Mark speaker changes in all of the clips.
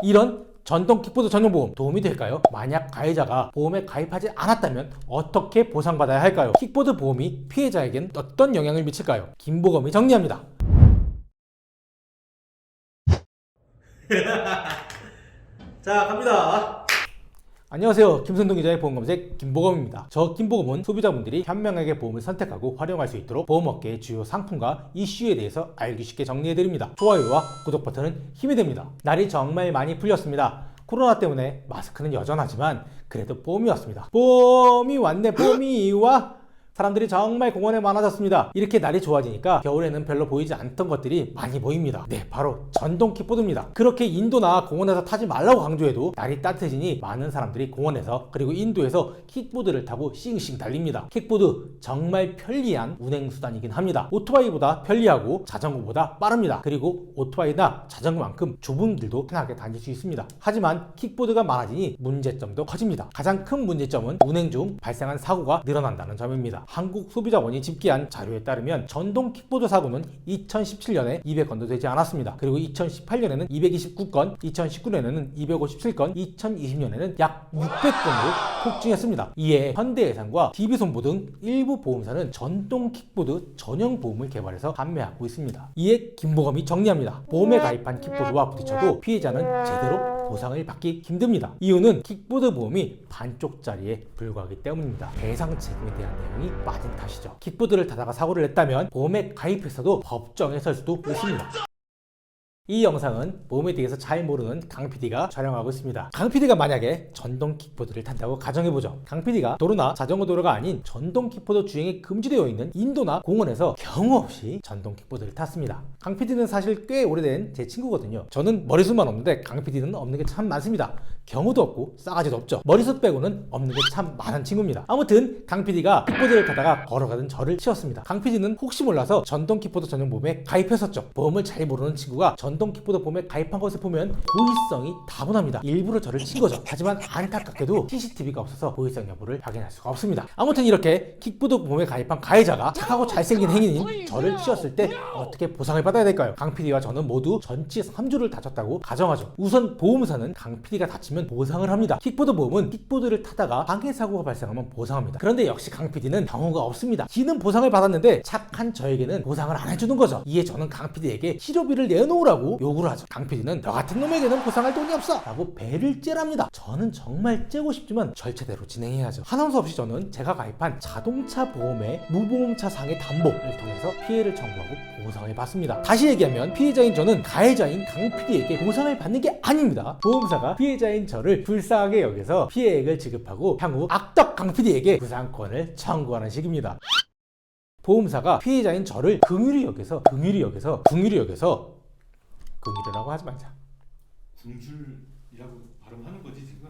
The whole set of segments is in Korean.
Speaker 1: 이런 전동 킥보드 전용 보험 도움이 될까요? 만약 가해자가 보험에 가입하지 않았다면 어떻게 보상받아야 할까요? 킥보드 보험이 피해자에겐 어떤 영향을 미칠까요? 김보검이 정리합니다.
Speaker 2: 자, 갑니다.
Speaker 1: 안녕하세요. 김선동 기자의 보험검색 김보검입니다. 저 김보검은 소비자분들이 현명하게 보험을 선택하고 활용할 수 있도록 보험업계의 주요 상품과 이슈에 대해서 알기 쉽게 정리해드립니다. 좋아요와 구독 버튼은 힘이 됩니다. 날이 정말 많이 풀렸습니다. 코로나 때문에 마스크는 여전하지만 그래도 봄이 왔습니다. 봄이 왔네, 봄이 와! 사람들이 정말 공원에 많아졌습니다. 이렇게 날이 좋아지니까 겨울에는 별로 보이지 않던 것들이 많이 보입니다. 네, 바로 전동 킥보드입니다. 그렇게 인도나 공원에서 타지 말라고 강조해도 날이 따뜻해지니 많은 사람들이 공원에서 그리고 인도에서 킥보드를 타고 싱싱 달립니다. 킥보드 정말 편리한 운행수단이긴 합니다. 오토바이보다 편리하고 자전거보다 빠릅니다. 그리고 오토바이나 자전거만큼 좁은 길도 편하게 다닐 수 있습니다. 하지만 킥보드가 많아지니 문제점도 커집니다. 가장 큰 문제점은 운행 중 발생한 사고가 늘어난다는 점입니다. 한국소비자원이 집계한 자료에 따르면 전동 킥보드 사고는 2017년에 200건도 되지 않았습니다. 그리고 2018년에는 229건, 2019년에는 257건, 2020년에는 약 600건으로 폭증했습니다. 이에 현대해상과 DB손보 등 일부 보험사는 전동 킥보드 전용 보험을 개발해서 판매하고 있습니다. 이에 김보검이 정리합니다. 보험에 가입한 킥보드와 부딪혀도 피해자는 제대로 보상을 받기 힘듭니다. 이유는 킥보드 보험이 반쪽짜리에 불과하기 때문입니다. 배상 책임에 대한 내용이 빠진 탓이죠. 킥보드를 타다가 사고를 냈다면 보험에 가입했어도 법정에 설 수도 있습니다. 이 영상은 보험에 대해서 잘 모르는 강 PD가 촬영하고 있습니다. 강 PD가 만약에 전동 킥보드를 탄다고 가정해보죠. 강 PD가 도로나 자전거 도로가 아닌 전동 킥보드 주행이 금지되어 있는 인도나 공원에서 경우 없이 전동 킥보드를 탔습니다. 강 PD는 사실 꽤 오래된 제 친구거든요. 저는 머리숱만 없는데 강 PD는 없는 게 참 많습니다. 경우도 없고 싸가지도 없죠. 머리숱 빼고는 없는 게 참 많은 친구입니다. 아무튼 강 PD가 킥보드를 타다가 걸어가던 저를 치웠습니다. 강 PD는 혹시 몰라서 전동 킥보드 전용 보험에 가입했었죠. 보험을 잘 모르는 친구가 전동 킥보드 보험에 가입한 것을 보면 고의성이 다분합니다. 일부러 저를 친 거죠. 하지만 안타깝게도 CCTV가 없어서 고의성 여부를 확인할 수가 없습니다. 아무튼 이렇게 킥보드 보험에 가입한 가해자가 착하고 잘생긴 행인인 저를 치웠을 때 어떻게 보상을 받아야 될까요? 강 PD와 저는 모두 전치 3주를 다쳤다고 가정하죠. 우선 보험사는 강 PD가 다치면 보상을 합니다. 킥보드 보험은 킥보드를 타다가 방해 사고가 발생하면 보상합니다. 그런데 역시 강 PD는 경우가 없습니다. 지는 보상을 받았는데 착한 저에게는 보상을 안 해주는 거죠. 이에 저는 강 PD에게 치료비를 내놓으라고 요구를 하죠. 강 PD는 너 같은 놈에게는 보상할 돈이 없어 라고 배를 째랍니다. 저는 정말 째고 싶지만 절차대로 진행해야죠. 하나도 없이 저는 제가 가입한 자동차 보험의 무보험차 상해 담보를 통해서 피해를 청구하고 보상을 받습니다. 다시 얘기하면 피해자인 저는 가해자인 강 PD에게 보상을 받는 게 아닙니다. 보험사가 피해자인 저를 불쌍하게 여겨서 피해액을 지급하고 향후 악덕 강 PD에게 구상권을 청구하는 식입니다. 보험사가 피해자인 저를 긍휼이라고 하지 말자.
Speaker 2: 궁줄이라고 발음하는 거지 지금.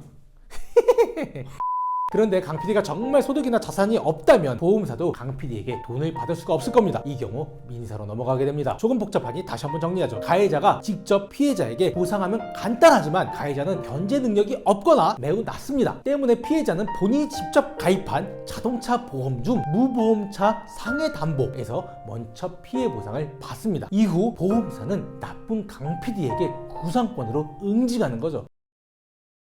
Speaker 1: 그런데 강 PD가 정말 소득이나 자산이 없다면 보험사도 강 PD에게 돈을 받을 수가 없을 겁니다. 이 경우 민사로 넘어가게 됩니다. 조금 복잡하니 다시 한번 정리하죠. 가해자가 직접 피해자에게 보상하면 간단하지만 가해자는 견제 능력이 없거나 매우 낮습니다. 때문에 피해자는 본인이 직접 가입한 자동차 보험 중 무보험차 상해 담보에서 먼저 피해 보상을 받습니다. 이후 보험사는 나쁜 강 PD에게 구상권으로 응징하는 거죠.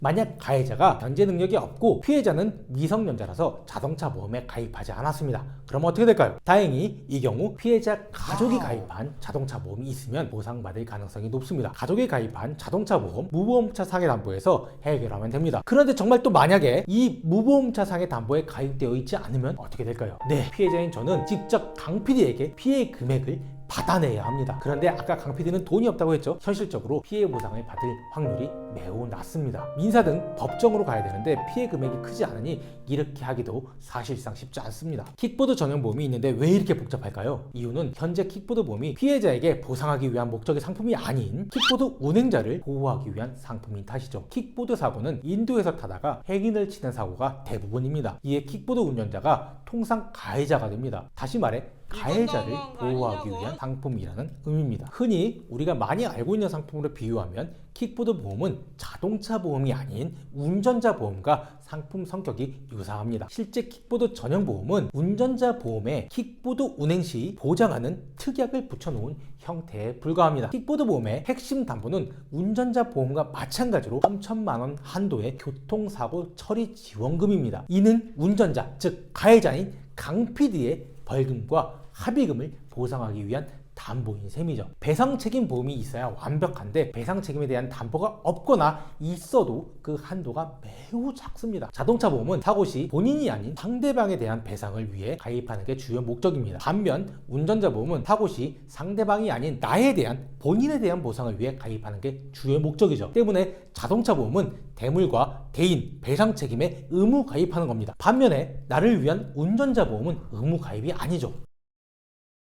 Speaker 1: 만약 가해자가 견제 능력이 없고 피해자는 미성년자라서 자동차 보험에 가입하지 않았습니다. 그럼 어떻게 될까요? 다행히 이 경우 피해자 가족이 가입한 자동차 보험이 있으면 보상받을 가능성이 높습니다. 가족이 가입한 자동차 보험 무보험차 상해 담보에서 해결하면 됩니다. 그런데 정말 또 만약에 이 무보험차 상해 담보에 가입되어 있지 않으면 어떻게 될까요? 네, 피해자인 저는 직접 강 PD에게 피해 금액을 받아내야 합니다. 그런데 아까 강 PD는 돈이 없다고 했죠. 현실적으로 피해 보상을 받을 확률이 매우 낮습니다. 민사 등 법정으로 가야 되는데 피해 금액이 크지 않으니 이렇게 하기도 사실상 쉽지 않습니다. 킥보드 전용 보험이 있는데 왜 이렇게 복잡할까요? 이유는 현재 킥보드 보험이 피해자에게 보상하기 위한 목적의 상품이 아닌 킥보드 운행자를 보호하기 위한 상품인 탓이죠. 킥보드 사고는 인도에서 타다가 행인을 치는 사고가 대부분입니다. 이에 킥보드 운전자가 통상 가해자가 됩니다. 다시 말해 가해자를 보호하기 위한 상품이라는 의미입니다. 흔히 우리가 많이 알고 있는 상품으로 비유하면 킥보드 보험은 자동차 보험이 아닌 운전자 보험과 상품 성격이 유사합니다. 실제 킥보드 전용 보험은 운전자 보험에 킥보드 운행 시 보장하는 특약을 붙여놓은 형태에 불과합니다. 킥보드 보험의 핵심 담보는 운전자 보험과 마찬가지로 3천만 원 한도의 교통사고 처리 지원금입니다. 이는 운전자, 즉 가해자인 강 PD의 벌금과 합의금을 보상하기 위한 담보인 셈이죠. 배상 책임 보험이 있어야 완벽한데 배상 책임에 대한 담보가 없거나 있어도 그 한도가 매우 작습니다. 자동차 보험은 사고 시 본인이 아닌 상대방에 대한 배상을 위해 가입하는 게 주요 목적입니다. 반면 운전자 보험은 사고 시 상대방이 아닌 나에 대한 본인에 대한 보상을 위해 가입하는 게 주요 목적이죠. 때문에 자동차 보험은 대물과 대인, 배상 책임에 의무 가입하는 겁니다. 반면에 나를 위한 운전자 보험은 의무 가입이 아니죠.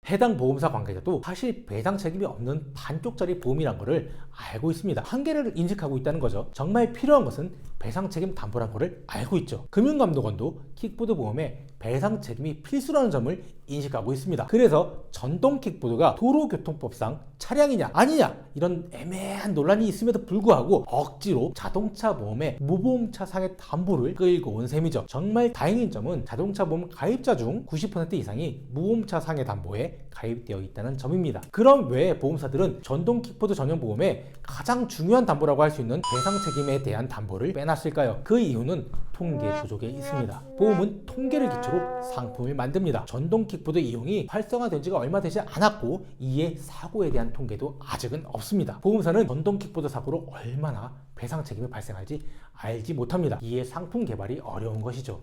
Speaker 1: 해당 보험사 관계자도 사실 배상 책임이 없는 반쪽짜리 보험이란 것을 알고 있습니다. 한계를 인식하고 있다는 거죠. 정말 필요한 것은 배상 책임 담보란 것을 알고 있죠. 금융감독원도 킥보드 보험에 배상 책임이 필수라는 점을 인식하고 있습니다. 그래서 전동 킥보드가 도로교통법상 차량이냐 아니냐 이런 애매한 논란이 있음에도 불구하고 억지로 자동차 보험에 무보험차 상의 담보를 끌고 온 셈이죠. 정말 다행인 점은 자동차 보험 가입자 중 90% 이상이 무보험차 상의 담보에 가입되어 있다는 점입니다. 그럼 왜 보험사들은 전동 킥보드 전용 보험에 가장 중요한 담보라고 할 수 있는 배상 책임에 대한 담보를 빼놨을까요? 그 이유는 통계 부족에 있습니다. 보험은 통계를 기초로 상품을 만듭니다. 전동 킥보드 이용이 활성화된 지가 얼마 되지 않았고 이에 사고에 대한 통계도 아직은 없습니다. 보험사는 전동 킥보드 사고로 얼마나 배상 책임이 발생할지 알지 못합니다. 이에 상품 개발이 어려운 것이죠.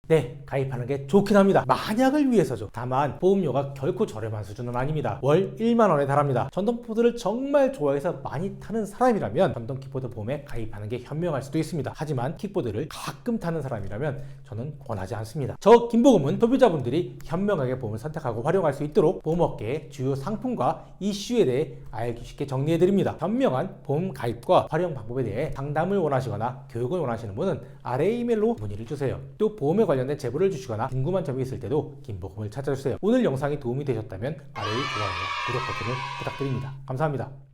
Speaker 1: 네, 가입하는 게 좋긴 합니다. 만약을 위해서죠. 다만 보험료가 결코 저렴한 수준은 아닙니다. 월 1만 원에 달합니다. 전동 킥보드를 정말 좋아해서 많이 타는 사람이라면 전동 킥보드 보험에 가입하는 게 현명할 수도 있습니다. 하지만 킥보드를 가끔 타는 사람이라면 저는 권하지 않습니다. 저 김보검은 소비자분들이 현명하게 보험을 선택하고 활용할 수 있도록 보험업계의 주요 상품과 이슈에 대해 알기 쉽게 정리해드립니다. 현명한 보험 가입과 활용 방법에 대해 상담을 원하시거나 교육을 원하시는 분은 아래 이메일로 문의를 주세요. 또 보험에 관련된 제보를 주시거나 궁금한 점이 있을 때도 김보검을 찾아주세요. 오늘 영상이 도움이 되셨다면 아래 좋아요와 구독 버튼을 부탁드립니다. 감사합니다.